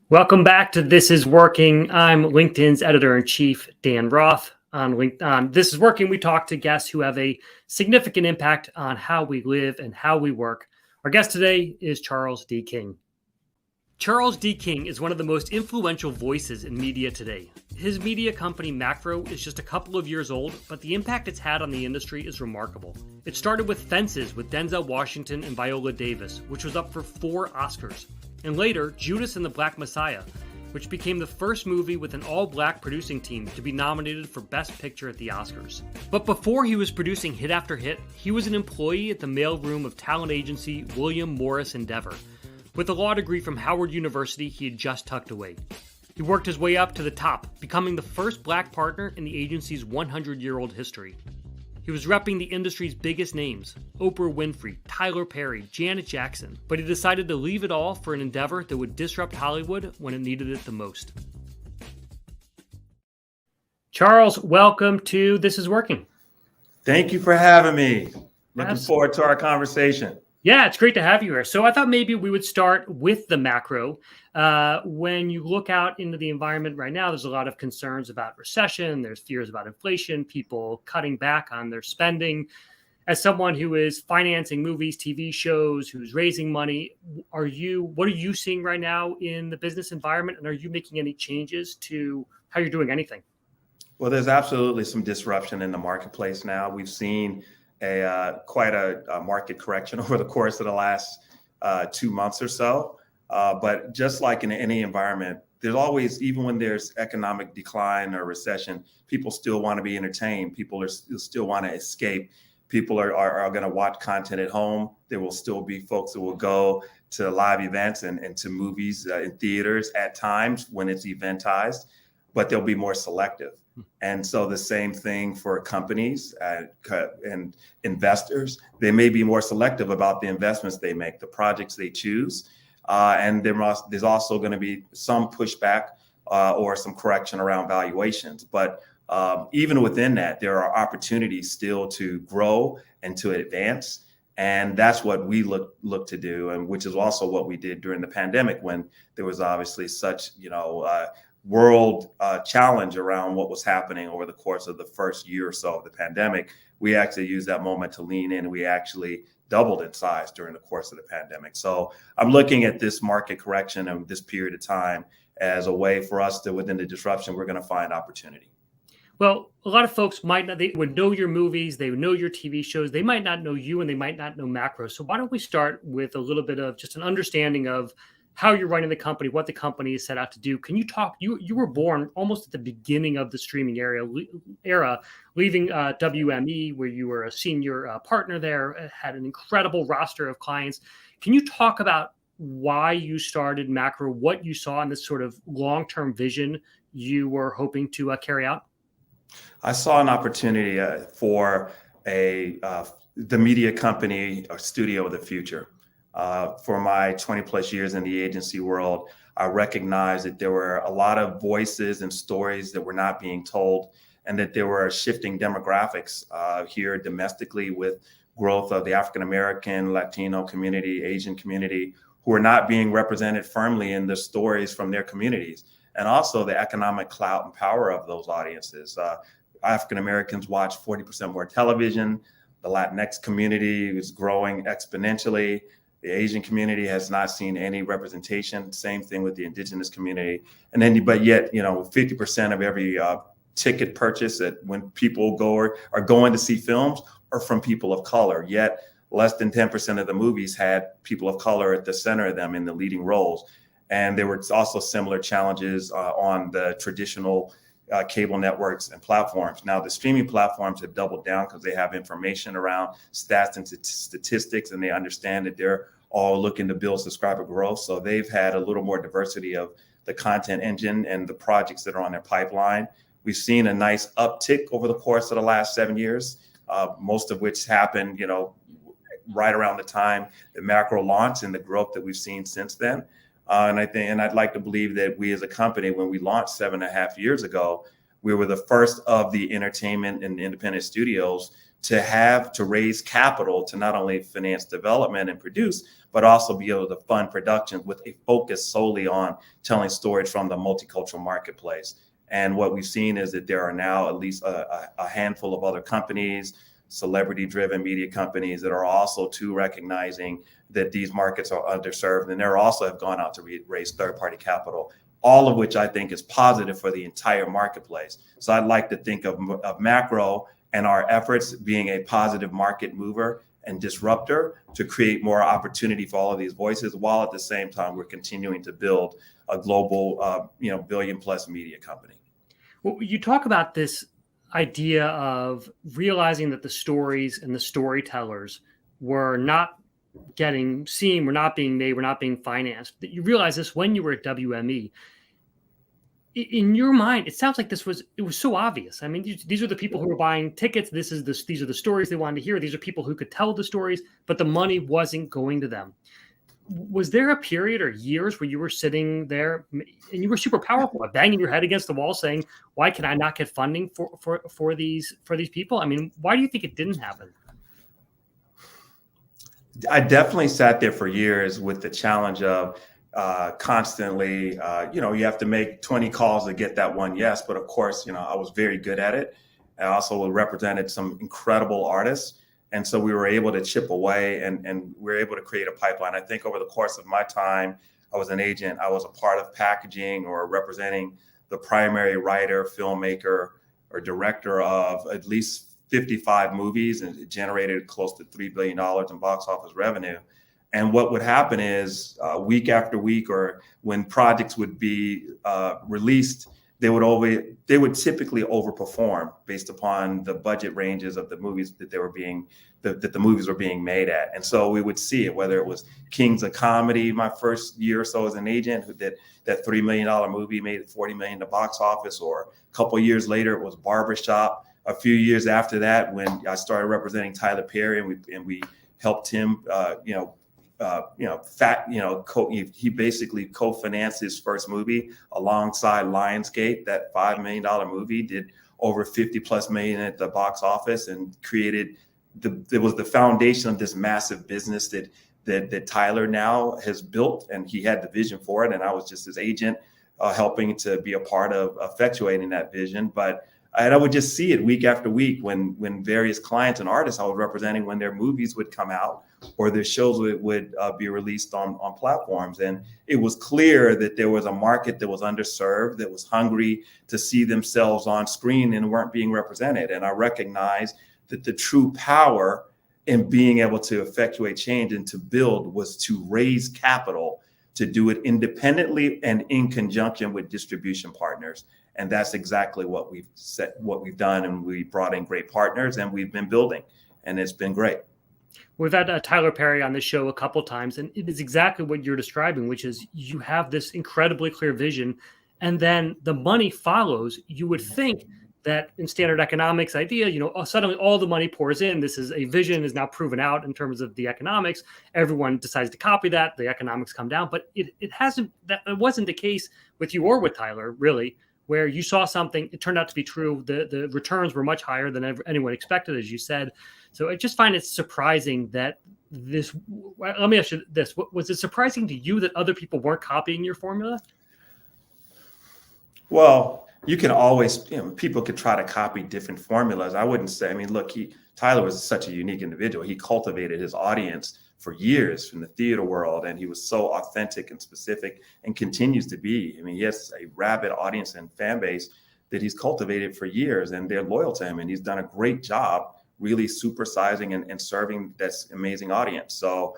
Welcome back to This Is Working. I'm LinkedIn's editor-in-chief, Dan Roth. On This Is Working, we talk to guests who have a significant impact on how we live and how we work. Our guest today is Charles D. King. Charles D. King is one of the most influential voices in media today. His media company, Macro, is just a couple of years old, but the impact it's had on the industry is remarkable. It started with Fences with Denzel Washington and Viola Davis, which was up for 4 Oscars. And later, Judas and the Black Messiah, which became the first movie with an all-black producing team to be nominated for Best Picture at the Oscars. But before he was producing hit after hit, he was an employee at the mailroom of talent agency William Morris Endeavor. With a law degree from Howard University, he had just tucked away. He worked his way up to the top, becoming the first black partner in the agency's 100-year-old history. He was repping the industry's biggest names, Oprah Winfrey, Tyler Perry, Janet Jackson, but he decided to leave it all for an endeavor that would disrupt Hollywood when it needed it the most. Charles, welcome to This Is Working. Thank you for having me. Looking forward to our conversation. Yeah, it's great to have you here. So I thought maybe we would start with the macro. When you look out into the environment right now, there's a lot of concerns about recession. There's fears about inflation, people cutting back on their spending. As someone who is financing movies, TV shows, who's raising money, what are you seeing right now in the business environment? And are you making any changes to how you're doing anything? Well, there's absolutely some disruption in the marketplace now. We've seen quite a market correction over the course of the last 2 months or so. But just like in any environment, there's always, even when there's economic decline or recession, people still want to be entertained. People still want to escape. People are going to watch content at home. There will still be folks that will go to live events and to movies in theaters at times when it's eventized, but they'll be more selective. And so the same thing for companies and investors. They may be more selective about the investments they make, the projects they choose. And there's also going to be some pushback or some correction around valuations. But even within that, there are opportunities still to grow and to advance. And that's what we look to do, and which is also what we did during the pandemic, when there was obviously such, world challenge around what was happening over the course of the first year or so of the pandemic. We actually used that moment to lean in. We actually doubled in size during the course of the pandemic. So I'm looking at this market correction and this period of time as a way for us to, within the disruption, we're going to find opportunity. Well, a lot of folks they would know your movies, they would know your TV shows, they might not know you, and they might not know Macro. So why don't we start with a little bit of just an understanding of how you're running the company, what the company is set out to do. Can you talk, you were born almost at the beginning of the streaming era, leaving WME, where you were a senior partner there, had an incredible roster of clients. Can you talk about why you started Macro, what you saw in this sort of long-term vision you were hoping to carry out? I saw an opportunity for the media company or studio of the future. For my 20 plus years in the agency world, I recognized that there were a lot of voices and stories that were not being told, and that there were shifting demographics here domestically with growth of the African-American, Latino community, Asian community, who are not being represented firmly in the stories from their communities, and also the economic clout and power of those audiences. African-Americans watch 40% more television. The Latinx community is growing exponentially. The Asian community has not seen any representation. Same thing with the indigenous community. And then, but yet, 50% of every ticket purchase when people are going to see films are from people of color. Yet less than 10% of the movies had people of color at the center of them in the leading roles. And there were also similar challenges on the traditional cable networks and platforms. Now, the streaming platforms have doubled down because they have information around stats and statistics, and they understand that they're all looking to build subscriber growth. So they've had a little more diversity of the content engine and the projects that are on their pipeline. We've seen a nice uptick over the course of the last 7 years, most of which happened, right around the time the Macro launched and the growth that we've seen since then. And I'd like to believe that we as a company, when we launched 7.5 years ago, we were the first of the entertainment and independent studios to raise capital to not only finance development and produce, but also be able to fund productions with a focus solely on telling stories from the multicultural marketplace. And what we've seen is that there are now at least a handful of other companies, celebrity-driven media companies, that are also too recognizing that these markets are underserved, and they also have gone out to raise third-party capital, all of which I think is positive for the entire marketplace. So I'd like to think of macro and our efforts being a positive market mover and disruptor to create more opportunity for all of these voices, while at the same time we're continuing to build a global, billion-plus media company. Well, you talk about this idea of realizing that the stories and the storytellers were not getting seen, were not being made, were not being financed. That you realize this when you were at WME. In your mind, it sounds like it was so obvious. I mean, these are the people who were buying tickets. These are the stories they wanted to hear. These are people who could tell the stories, but the money wasn't going to them. Was there a period or years where you were sitting there and you were super powerful, banging your head against the wall, saying, "Why can I not get funding for these people?" I mean, why do you think it didn't happen? I definitely sat there for years with the challenge of constantly, you have to make 20 calls to get that one yes. But of course, I was very good at it. I also represented some incredible artists. And so we were able to chip away and we were able to create a pipeline. I think over the course of my time, I was an agent. I was a part of packaging or representing the primary writer, filmmaker, or director of at least 55 movies, and it generated close to $3 billion in box office revenue. And what would happen is week after week, or when projects would be released, they would typically overperform based upon the budget ranges of the movies that the movies were being made at. And so we would see it, whether it was Kings of Comedy, my first year or so as an agent, who did that $3 million movie, made $40 million to box office, or a couple of years later, it was Barbershop. A few years after that, when I started representing Tyler Perry, and we helped him, he basically co-financed his first movie alongside Lionsgate. That $5 million movie did over 50+ million at the box office and created it was the foundation of this massive business that Tyler now has built, and he had the vision for it. And I was just his agent, helping to be a part of effectuating that vision. But I would just see it week after week when various clients and artists I was representing, when their movies would come out or their shows would be released on platforms. And it was clear that there was a market that was underserved, that was hungry to see themselves on screen and weren't being represented. And I recognized that the true power in being able to effectuate change and to build was to raise capital, to do it independently and in conjunction with distribution partners. And that's exactly what we've done. And we brought in great partners, and we've been building, and it's been great. We've had Tyler Perry on the show a couple times, and it is exactly what you're describing, which is you have this incredibly clear vision, and then the money follows. You would think that in standard economics idea, suddenly all the money pours in. This is a vision is now proven out in terms of the economics. Everyone decides to copy that. The economics come down, but it hasn't. That it wasn't the case with you or with Tyler, really, where you saw something, it turned out to be true. The returns were much higher than anyone expected, as you said. So I just find it surprising that this. Let me ask you this: was it surprising to you that other people weren't copying your formula? Well, you can always, people could try to copy different formulas. I wouldn't say. I mean, look, Tyler was such a unique individual. He cultivated his audience for years from the theater world, and he was so authentic and specific, and continues to be. I mean, he has a rabid audience and fan base that he's cultivated for years, and they're loyal to him, and he's done a great job really supersizing and serving this amazing audience. So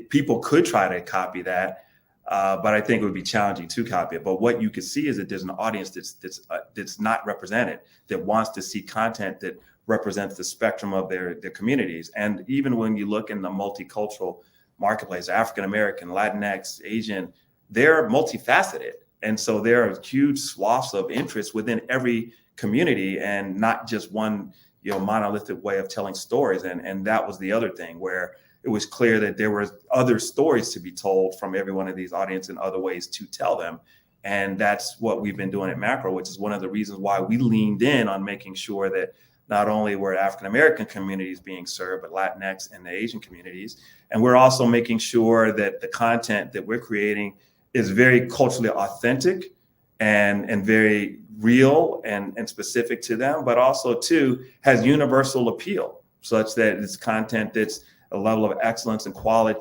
people could try to copy that, but I think it would be challenging to copy it. But what you could see is that there's an audience that's not represented, that wants to see content that represents the spectrum of their communities. And even when you look in the multicultural marketplace, African-American, Latinx, Asian, they're multifaceted. And so there are huge swaths of interest within every community, and not just one, monolithic way of telling stories. And that was the other thing, where it was clear that there were other stories to be told from every one of these audiences and other ways to tell them. And that's what we've been doing at Macro, which is one of the reasons why we leaned in on making sure that not only were African-American communities being served, but Latinx and the Asian communities. And we're also making sure that the content that we're creating is very culturally authentic and very real and specific to them, but also too has universal appeal, such that it's content that's a level of excellence and quality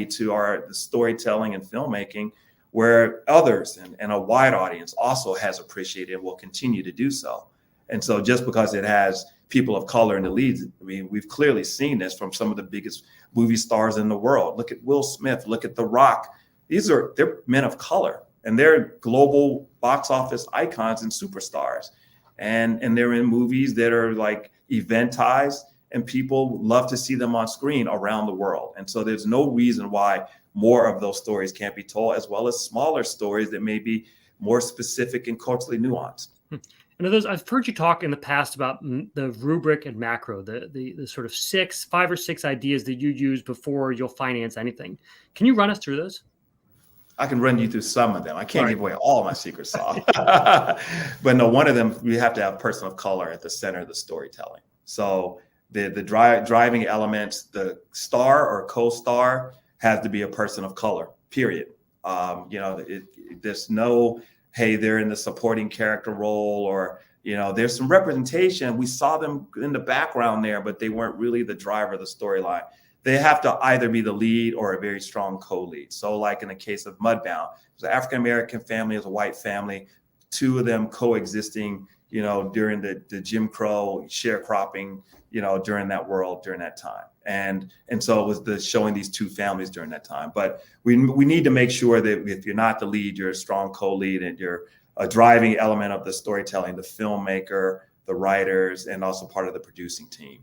to the storytelling and filmmaking, where others and a wide audience also has appreciated and will continue to do so. And so just because it has people of color in the leads, I mean, we've clearly seen this from some of the biggest movie stars in the world. Look at Will Smith, look at The Rock. They're men of color, and they're global box office icons and superstars. And they're in movies that are like eventized, and people love to see them on screen around the world. And so there's no reason why more of those stories can't be told, as well as smaller stories that may be more specific and culturally nuanced. And I've heard you talk in the past about the rubric and macro, the sort of 5 or 6 ideas that you use before you'll finance anything. Can you run us through those? I can run you through some of them. I can't give away all my secret sauce. But no, one of them, we have to have a person of color at the center of the storytelling. So the driving elements, the star or co-star has to be a person of color, period. There's no, hey, they're in the supporting character role, or, there's some representation. We saw them in the background there, but they weren't really the driver of the storyline. They have to either be the lead or a very strong co-lead. So like in the case of Mudbound, it's an African-American family, it's a white family, 2 of them coexisting, during the Jim Crow sharecropping, during that world, during that time. And so it was showing these 2 families during that time. But we need to make sure that if you're not the lead, you're a strong co-lead and you're a driving element of the storytelling, the filmmaker, the writers, and also part of the producing team.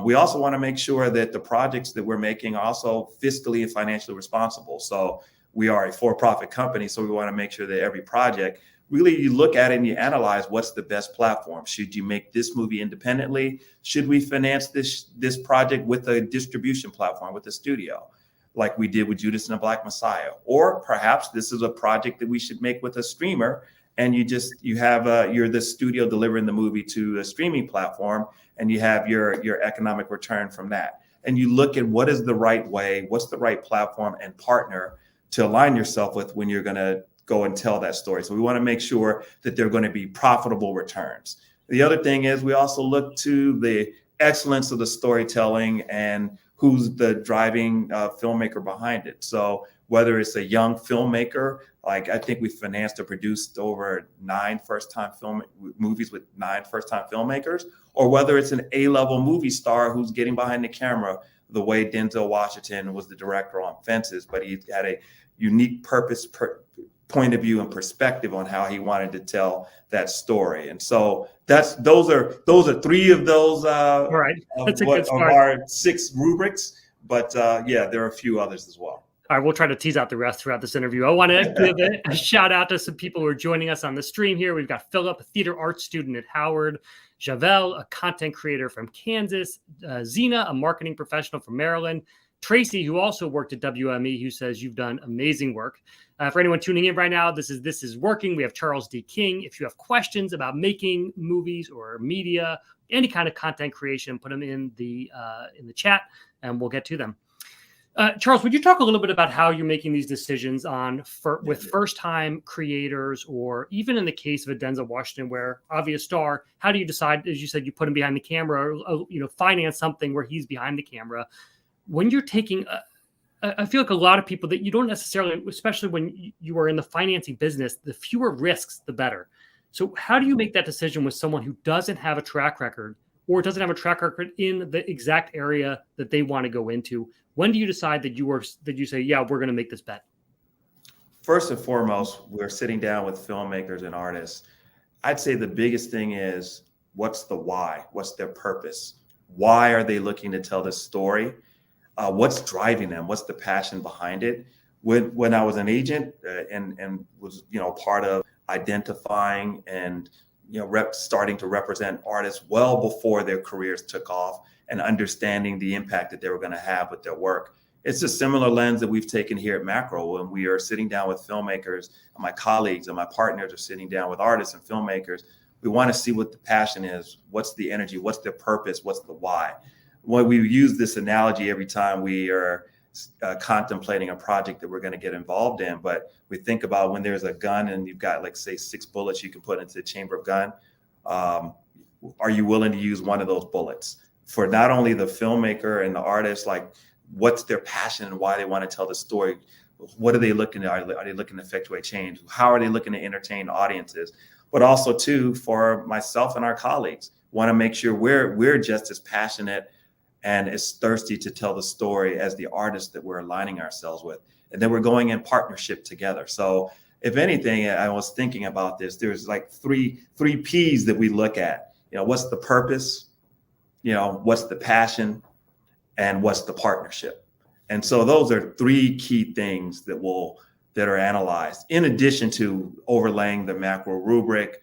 We also want to make sure that the projects that we're making are also fiscally and financially responsible. So we are a for-profit company, so we want to make sure that every project, really you look at it and you analyze what's the best platform. Should you make this movie independently? Should we finance this project with a distribution platform, with a studio, like we did with Judas and the Black Messiah? Or perhaps this is a project that we should make with a streamer, and you're the studio delivering the movie to a streaming platform, and you have your economic return from that. And you look at what is the right way, what's the right platform and partner to align yourself with when you're going to go and tell that story. So we want to make sure that they're going to be profitable returns. The other thing is we also look to the excellence of the storytelling and who's the driving filmmaker behind it. So whether it's a young filmmaker, like I think we financed or produced over 9 first-time movies with 9 first-time filmmakers, or whether it's an A-level movie star who's getting behind the camera, the way Denzel Washington was the director on Fences, but he had a unique point of view and perspective on how he wanted to tell that story. And so those are 3 of those all right. That's a good start. Of our 6 rubrics, but there are a few others as well. All right, we'll try to tease out the rest throughout this interview. I want to give a shout out to some people who are joining us on the stream here. We've got Philip, a theater arts student at Howard; Javel, a content creator from Kansas; Zena, a marketing professional from Maryland; Tracy, who also worked at WME, who says you've done amazing work. For anyone tuning in right now, this is working. We have Charles D. King. If you have questions about making movies or media, any kind of content creation, put them in the chat, and we'll get to them. Charles, would you talk a little bit about how you're making these decisions with first-time creators, or even in the case of a Denzel Washington, where obvious star, how do you decide, as you said, you put him behind the camera, or, finance something where he's behind the camera? When you're taking, I feel like a lot of people that you don't necessarily, especially when you are in the financing business, the fewer risks, the better. So how do you make that decision with someone who doesn't have a track record, or doesn't have a track record in the exact area that they want to go into? When do you decide that you say, yeah, we're going to make this bet? First and foremost, we're sitting down with filmmakers and artists. I'd say the biggest thing is, what's the why? What's their purpose? Why are they looking to tell this story? What's driving them? What's the passion behind it? When I was an agent and was part of identifying and starting to represent artists well before their careers took off, and understanding the impact that they were going to have with their work. It's a similar lens that we've taken here at Macro when we are sitting down with filmmakers, and my colleagues and my partners are sitting down with artists and filmmakers. We want to see what the passion is, what's the energy, what's the purpose, what's the why. When we use this analogy every time we are contemplating a project that we're going to get involved in, but we think about when there's a gun and you've got, like, say, 6 bullets you can put into the chamber of gun. Are you willing to use one of those bullets? For not only the filmmaker and the artist, like, what's their passion and why they want to tell the story? What are they looking at? Are they looking to effectuate change? How are they looking to entertain audiences? But also, too, for myself and our colleagues, want to make sure we're just as passionate and as thirsty to tell the story as the artists that we're aligning ourselves with. And then we're going in partnership together. So if anything, I was thinking about this, there's like three P's that we look at. What's the purpose? What's the passion? And what's the partnership? And so those are 3 key things that are analyzed, in addition to overlaying the macro rubric,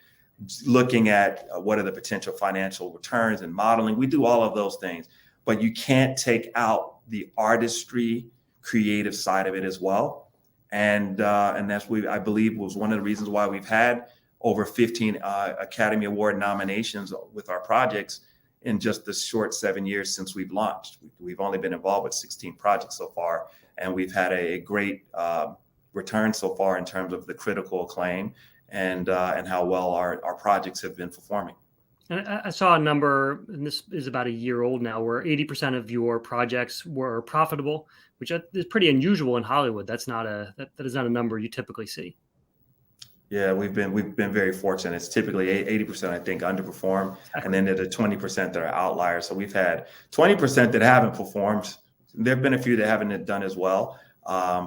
looking at what are the potential financial returns and modeling. We do all of those things, but you can't take out the artistry, creative side of it as well. And that's I believe was one of the reasons why we've had over 15 Academy Award nominations with our projects in just the short 7 years since we've launched. We've only been involved with 16 projects so far, and we've had a great return so far in terms of the critical acclaim and how well our projects have been performing. And I saw a number, and this is about a year old now, where 80% of your projects were profitable, which is pretty unusual in Hollywood. That is not a number you typically see. Yeah, we've been very fortunate. It's typically 80%, I think, underperform, and then there's the 20% that are outliers. So we've had 20% that haven't performed. There have been a few that haven't done as well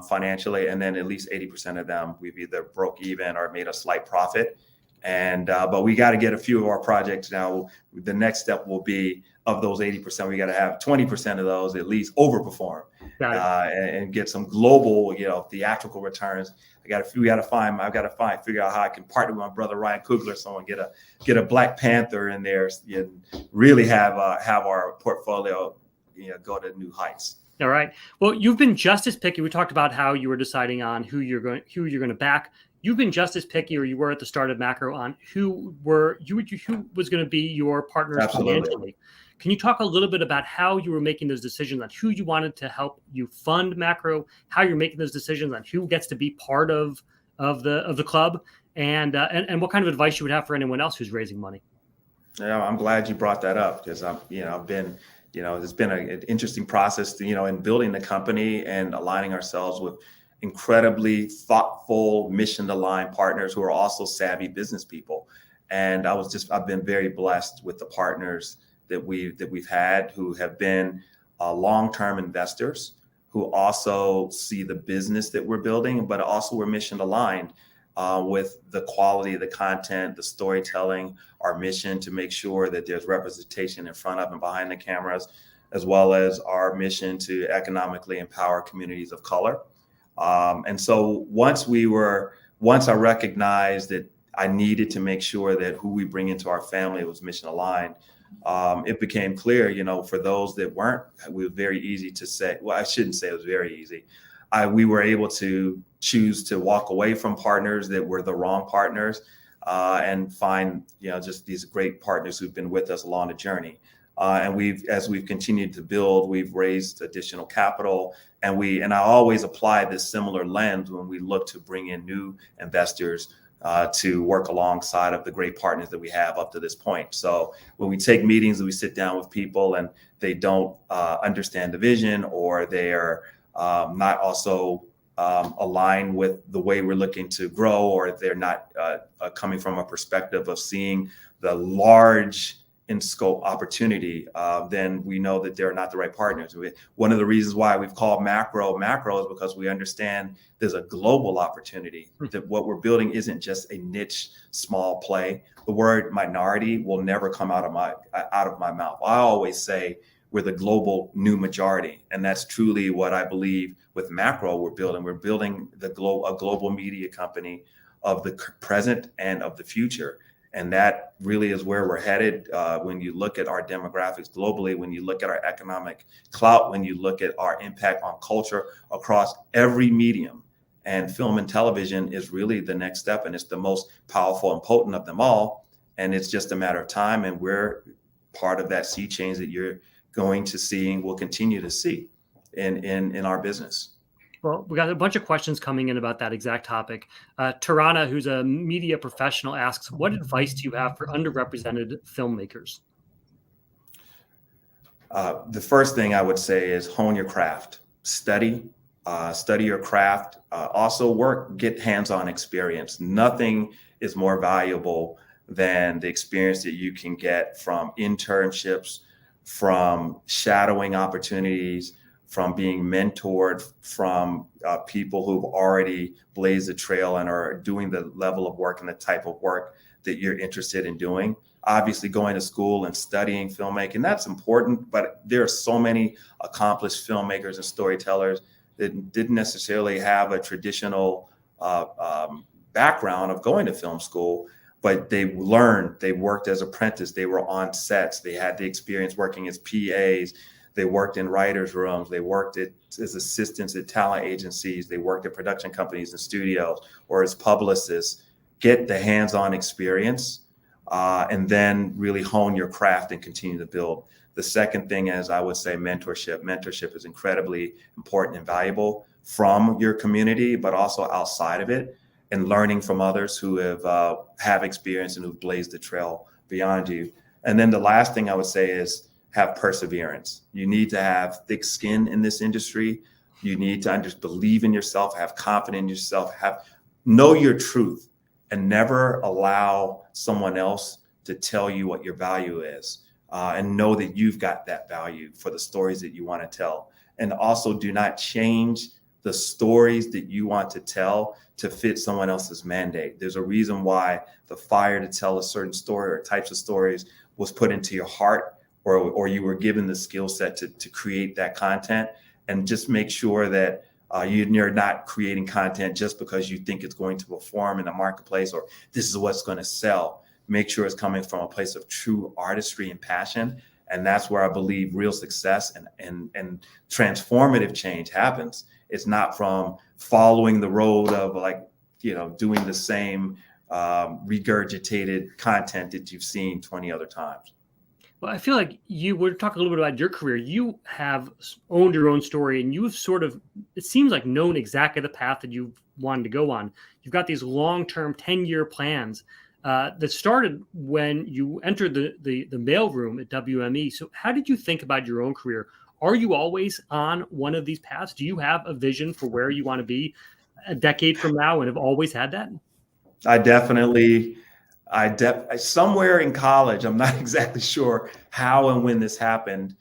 financially, and then at least 80% of them we've either broke even or made a slight profit. And but we got to get a few of our projects now. The next step will be, of those 80%, we got to have 20% of those at least overperform and get some global, theatrical returns. I've got to figure out how I can partner with my brother Ryan Coogler, someone get a Black Panther in there, and really have our portfolio, go to new heights. All right. Well, you've been just as picky. We talked about how you were deciding on who you're going to back. You've been just as picky, or you were at the start of Macro, on who was going to be your partners financially. Can you talk a little bit about how you were making those decisions on who you wanted to help you fund Macro, how you're making those decisions on who gets to be part of the club, and what kind of advice you would have for anyone else who's raising money? Yeah, I'm glad you brought that up, because I've been, it's been an interesting process, in building the company and aligning ourselves with incredibly thoughtful, mission-aligned partners who are also savvy business people. And I've been very blessed with the partners that we've had, who have been long-term investors, who also see the business that we're building, but also we're mission-aligned with the quality of the content, the storytelling, our mission to make sure that there's representation in front of and behind the cameras, as well as our mission to economically empower communities of color. And so once I recognized that I needed to make sure that who we bring into our family was mission aligned, it became clear, for those that weren't, it was very easy to say, well, I shouldn't say it was very easy. We were able to choose to walk away from partners that were the wrong partners, and find, just these great partners who've been with us along the journey. And as we've continued to build, we've raised additional capital, and I always apply this similar lens when we look to bring in new investors to work alongside of the great partners that we have up to this point. So when we take meetings and we sit down with people and they don't understand the vision, or they are not also aligned with the way we're looking to grow, or they're not coming from a perspective of seeing the large in scope opportunity, then we know that they're not the right partners. One of the reasons why we've called macro is because we understand there's a global opportunity, that what we're building isn't just a niche small play. The word minority will never come out of my mouth. I always say we're the global new majority, and that's truly what I believe with Macro we're building. We're building a global media company of the present and of the future. And that really is where we're headed. When you look at our demographics globally, when you look at our economic clout, when you look at our impact on culture across every medium, and film and television is really the next step, and it's the most powerful and potent of them all. and it's just a matter of time. And we're part of that sea change that you're going to see and will continue to see in our business. Well, we got a bunch of questions coming in about that exact topic. Tarana, who's a media professional, asks, what advice do you have for underrepresented filmmakers? The first thing I would say is hone your craft, study your craft, also work, get hands-on experience. Nothing is more valuable than the experience that you can get from internships, from shadowing opportunities, from being mentored, from people who've already blazed the trail and are doing the level of work and the type of work that you're interested in doing. Obviously, going to school and studying filmmaking, that's important, but there are so many accomplished filmmakers and storytellers that didn't necessarily have a traditional background of going to film school, but they learned, they worked as apprentices, they were on sets, they had the experience working as PAs, they worked in writers' rooms, they worked as assistants at talent agencies, they worked at production companies and studios, or as publicists. Get the hands-on experience, and then really hone your craft and continue to build. The second thing is, I would say, mentorship. Mentorship is incredibly important and valuable from your community, but also outside of it, and learning from others who have experience and who've blazed the trail beyond you. And then the last thing I would say is have perseverance. You need to have thick skin in this industry. You need to believe in yourself, have confidence in yourself, know your truth, and never allow someone else to tell you what your value is. And know that you've got that value for the stories that you want to tell. And also do not change the stories that you want to tell to fit someone else's mandate. There's a reason why the fire to tell a certain story or types of stories was put into your heart, or you were given the skill set to create that content. And just make sure that you're not creating content just because you think it's going to perform in the marketplace, or this is what's going to sell. Make sure it's coming from a place of true artistry and passion. And that's where I believe real success and transformative change happens. It's not from following the road of doing the same regurgitated content that you've seen 20 other times. Well, I feel like we're talking a little bit about your career. You have owned your own story, and you've sort of, it seems like, known exactly the path that you wanted to go on. You've got these long-term 10-year plans that started when you entered the mailroom at WME. So how did you think about your own career? Are you always on one of these paths? Do you have a vision for where you want to be a decade from now and have always had that? Somewhere in college, I'm not exactly sure how and when this happened.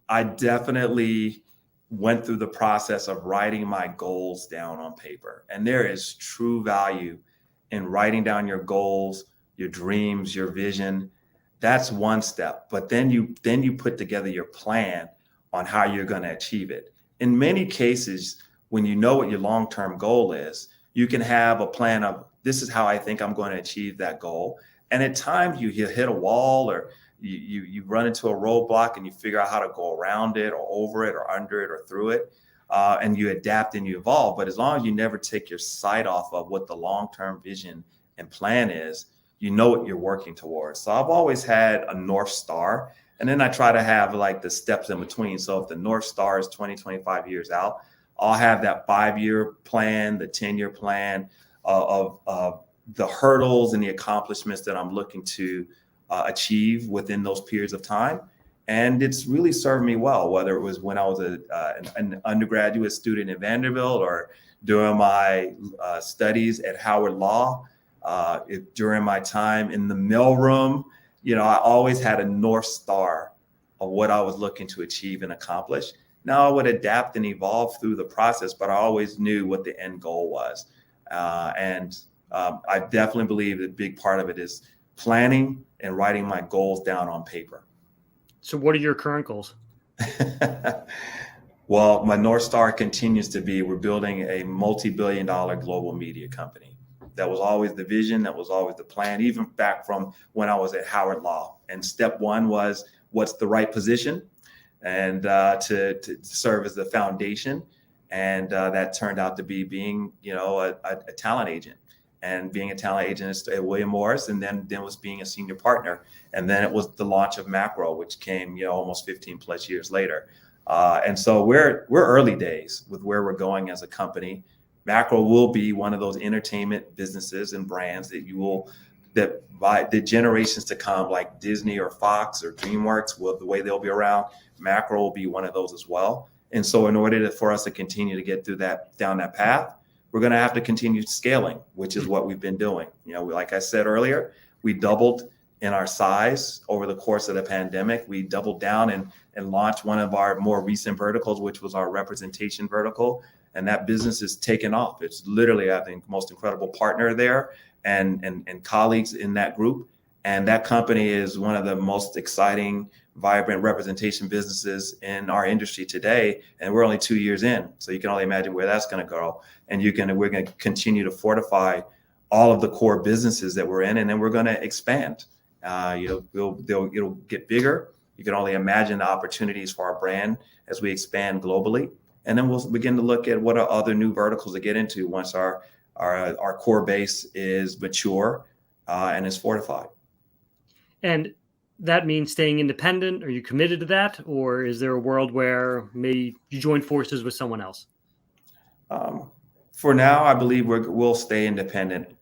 I definitely went through the process of writing my goals down on paper. And there is true value in writing down your goals, your dreams, your vision. That's one step. But then you put together your plan on how you're going to achieve it. In many cases, when you know what your long-term goal is, you can have a plan of, this is how I think I'm going to achieve that goal. And at times you hit a wall, or you run into a roadblock, and you figure out how to go around it or over it or under it or through it. And you adapt and you evolve. But as long as you never take your sight off of what the long-term vision and plan is, you know what you're working towards. So I've always had a North Star. And then I try to have like the steps in between. So if the North Star is 20, 25 years out, I'll have that 5-year plan, the 10-year plan of the hurdles and the accomplishments that I'm looking to achieve within those periods of time. And it's really served me well, whether it was when I was an undergraduate student at Vanderbilt, or during my studies at Howard Law, during my time in the mailroom. I always had a North Star of what I was looking to achieve and accomplish. Now I would adapt and evolve through the process, but I always knew what the end goal was. I definitely believe that a big part of it is planning and writing my goals down on paper. So what are your current goals? Well, my North Star continues to be, we're building a multi-billion-dollar global media company. That was always the vision. That was always the plan, even back from when I was at Howard Law. And step one was, what's the right position? And to serve as the foundation. And that turned out to be being, a talent agent. and being a talent agent at William Morris, and then was being a senior partner. And then it was the launch of Macro, which came, almost 15 plus years later. And so we're early days with where we're going as a company. Macro will be one of those entertainment businesses and brands that by the generations to come, like Disney or Fox or DreamWorks, the way they'll be around, Macro will be one of those as well. And so in order for us to continue to get down that path, we're going to have to continue scaling, which is what we've been doing. Like I said earlier, we doubled in our size over the course of the pandemic. We doubled down and launched one of our more recent verticals, which was our representation vertical. And that business is taken off. It's literally, I think, most incredible partner there and colleagues in that group. And that company is one of the most exciting, vibrant representation businesses in our industry today. And we're only 2 years in. So you can only imagine where that's going to go. And we're going to continue to fortify all of the core businesses that we're in. And then we're going to expand. It'll get bigger. You can only imagine the opportunities for our brand as we expand globally. And then we'll begin to look at what are other new verticals to get into once our core base is mature and is fortified. And that means staying independent. Are you committed to that? Or is there a world where maybe you join forces with someone else? For now, I believe we'll stay independent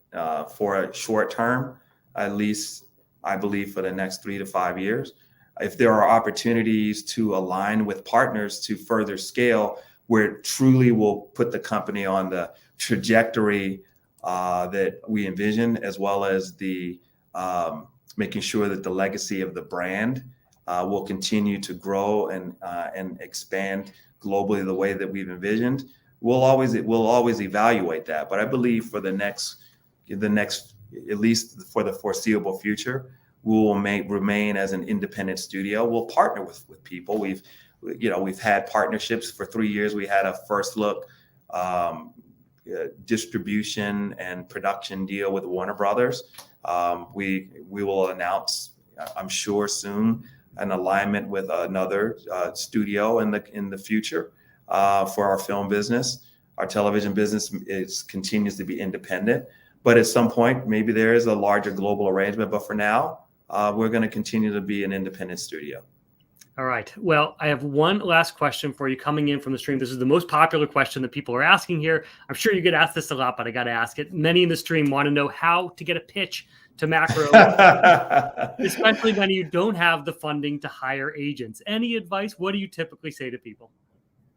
for a short term, at least I believe for the next 3 to 5 years. If there are opportunities to align with partners to further scale, where it truly will put the company on the trajectory that we envision, as well as the making sure that the legacy of the brand will continue to grow and expand globally the way that we've envisioned. We'll always evaluate that. But I believe for the next, at least for the foreseeable future, we will remain as an independent studio. We'll partner with people. We've had partnerships for 3 years. We had a first look distribution and production deal with Warner Brothers. We will announce, I'm sure soon, an alignment with another studio in the future for our film business. Our television business continues to be independent, but at some point, maybe there is a larger global arrangement. But for now, we're going to continue to be an independent studio. All right. Well, I have one last question for you coming in from the stream. This is the most popular question that people are asking here. I'm sure you get asked this a lot, but I got to ask it. Many in the stream want to know how to get a pitch to Macro, especially many who don't have the funding to hire agents. Any advice? What do you typically say to people?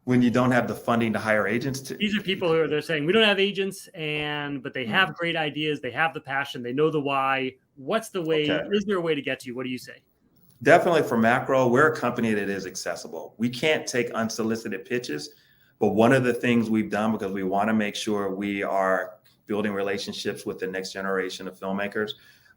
When you don't have the funding to hire agents? These are people who they're saying, we don't have agents, but they have great ideas. They have the passion. They know the why. What's the way? Okay. Is there a way to get to you? What do you say? Definitely for Macro, we're a company that is accessible. We can't take unsolicited pitches, but one of the things we've done, because we want to make sure we are building relationships with the next generation of filmmakers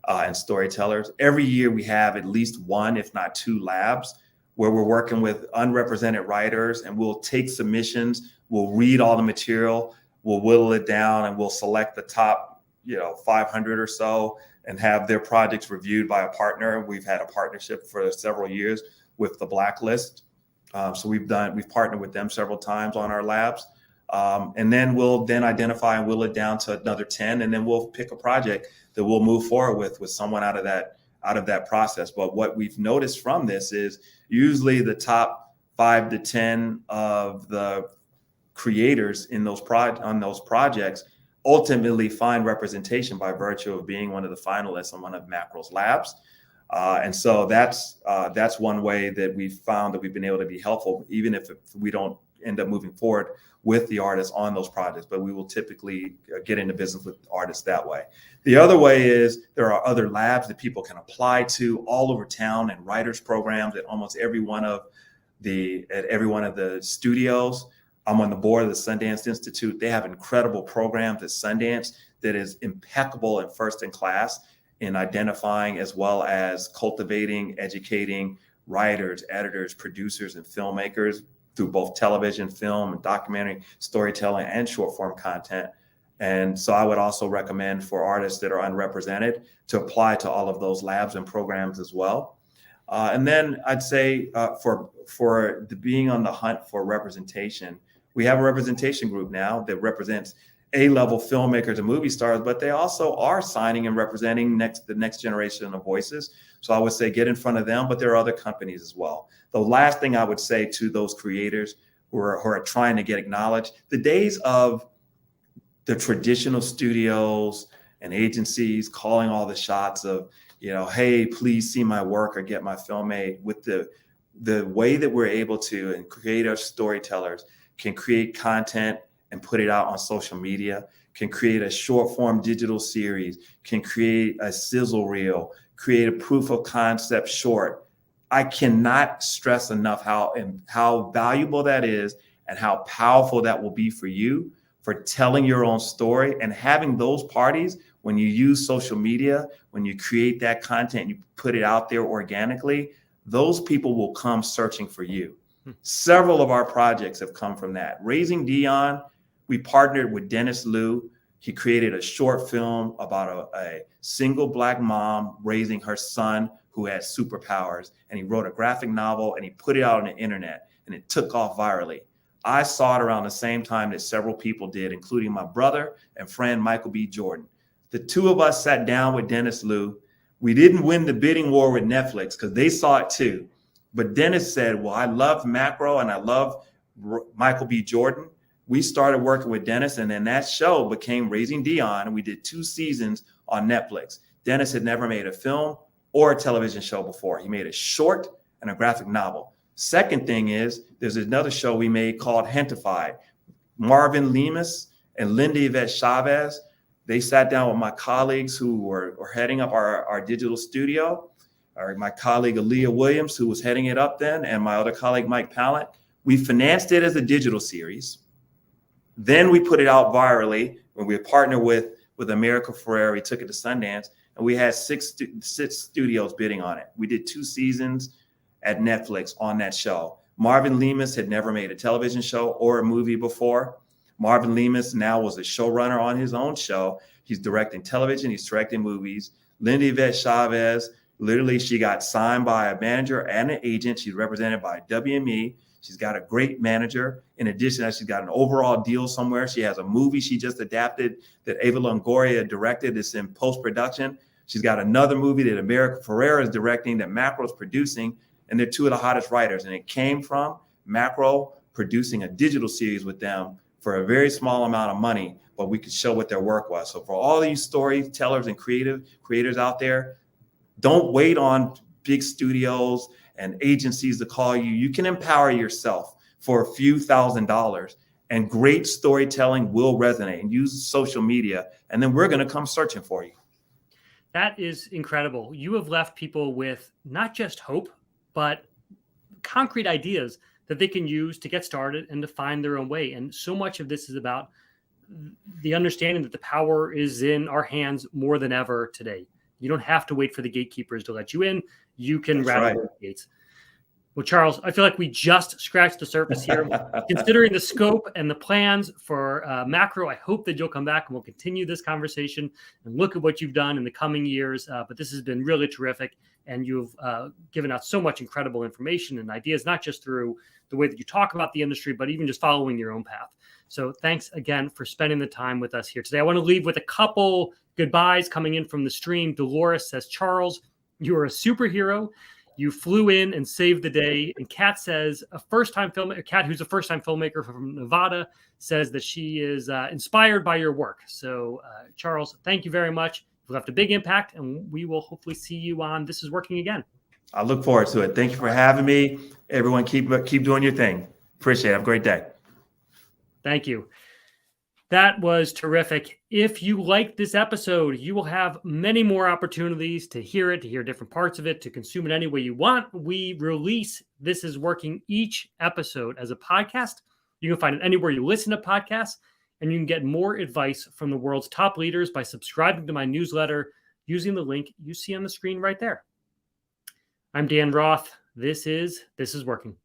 and storytellers, every year we have at least one, if not two labs where we're working with unrepresented writers, and we'll take submissions, we'll read all the material, we'll whittle it down, and we'll select the top 500 or so and have their projects reviewed by a partner. We've had a partnership for several years with the Blacklist. So we've partnered with them several times on our labs. And then we'll identify and whittle it down to another 10. And then we'll pick a project that we'll move forward with someone out of that process. But what we've noticed from this is usually the top 5 to 10 of the creators in on those projects ultimately find representation by virtue of being one of the finalists on one of Macro's labs. And so that's one way that we've found that we've been able to be helpful, even if we don't end up moving forward with the artists on those projects, but we will typically get into business with artists that way. The other way is there are other labs that people can apply to all over town, and writers programs at almost every one of the studios. I'm on the board of the Sundance Institute. They have incredible programs at Sundance that is impeccable and first in class in identifying as well as cultivating, educating writers, editors, producers, and filmmakers through both television, film, and documentary, storytelling, and short form content. And so I would also recommend for artists that are unrepresented to apply to all of those labs and programs as well. And then I'd say for being on the hunt for representation, we have a representation group now that represents A-level filmmakers and movie stars, but they also are signing and representing the next generation of voices. So I would say get in front of them, but there are other companies as well. The last thing I would say to those creators who are trying to get acknowledged, the days of the traditional studios and agencies calling all the shots of, hey, please see my work or get my film made, with the way that we're able to, and creative storytellers can create content and put it out on social media, can create a short form digital series, can create a sizzle reel, create a proof of concept short. I cannot stress enough how valuable that is and how powerful that will be for you for telling your own story, and having those parties when you use social media, when you create that content, you put it out there organically, those people will come searching for you. Several of our projects have come from that. Raising Dion, we partnered with Dennis Liu. He created a short film about a single Black mom raising her son who had superpowers. And he wrote a graphic novel and he put it out on the internet, and it took off virally. I saw it around the same time that several people did, including my brother and friend, Michael B. Jordan. The two of us sat down with Dennis Liu. We didn't win the bidding war with Netflix because they saw it too. But Dennis said, well, I love Macro and I love Michael B. Jordan. We started working with Dennis, and then that show became Raising Dion, and we did 2 seasons on Netflix. Dennis had never made a film or a television show before. He made a short and a graphic novel. Second thing is, there's another show we made called Hentified. Marvin Lemus and Linda Yvette Chavez, they sat down with my colleagues who were heading up our digital studio, or my colleague Aaliyah Williams, who was heading it up then, and my other colleague, Mike Pallant. We financed it as a digital series. Then we put it out virally when we partnered with America Ferrera. We took it to Sundance, and we had six studios bidding on it. We did 2 seasons at Netflix on that show. Marvin Lemus had never made a television show or a movie before. Marvin Lemus now was a showrunner on his own show. He's directing television, he's directing movies. Linda Yvette Chavez, literally, she got signed by a manager and an agent. She's represented by WME. She's got a great manager. In addition, she's got an overall deal somewhere. She has a movie she just adapted that Ava Longoria directed. It's in post-production. She's got another movie that America Ferrera is directing that Macro's producing, and they're 2 of the hottest writers. And it came from Macro producing a digital series with them for a very small amount of money, but we could show what their work was. So for all these storytellers and creators out there, don't wait on big studios and agencies to call you. You can empower yourself for a few $1,000s, and great storytelling will resonate. And use social media, and then we're going to come searching for you. That is incredible. You have left people with not just hope, but concrete ideas that they can use to get started and to find their own way. And so much of this is about the understanding that the power is in our hands more than ever today. You don't have to wait for the gatekeepers to let you in. You can rattle the gates. Well, Charles, I feel like we just scratched the surface here. Considering the scope and the plans for Macro, I hope that you'll come back and we'll continue this conversation and look at what you've done in the coming years. But this has been really terrific. And you've given out so much incredible information and ideas, not just through the way that you talk about the industry, but even just following your own path. So thanks again for spending the time with us here today. I want to leave with a couple goodbyes coming in from the stream. Dolores says, Charles, you are a superhero. You flew in and saved the day. And Kat says, Kat, who's a first-time filmmaker from Nevada, says that she is inspired by your work. So Charles, thank you very much. You've left a big impact, and we will hopefully see you on This Is Working again. I look forward to it. Thank you for having me. Everyone, keep doing your thing. Appreciate it. Have a great day. Thank you. That was terrific. If you liked this episode, you will have many more opportunities to hear it, to hear different parts of it, to consume it any way you want. We release This Is Working each episode as a podcast. You can find it anywhere you listen to podcasts, and you can get more advice from the world's top leaders by subscribing to my newsletter using the link you see on the screen right there. I'm Dan Roth. This is Working.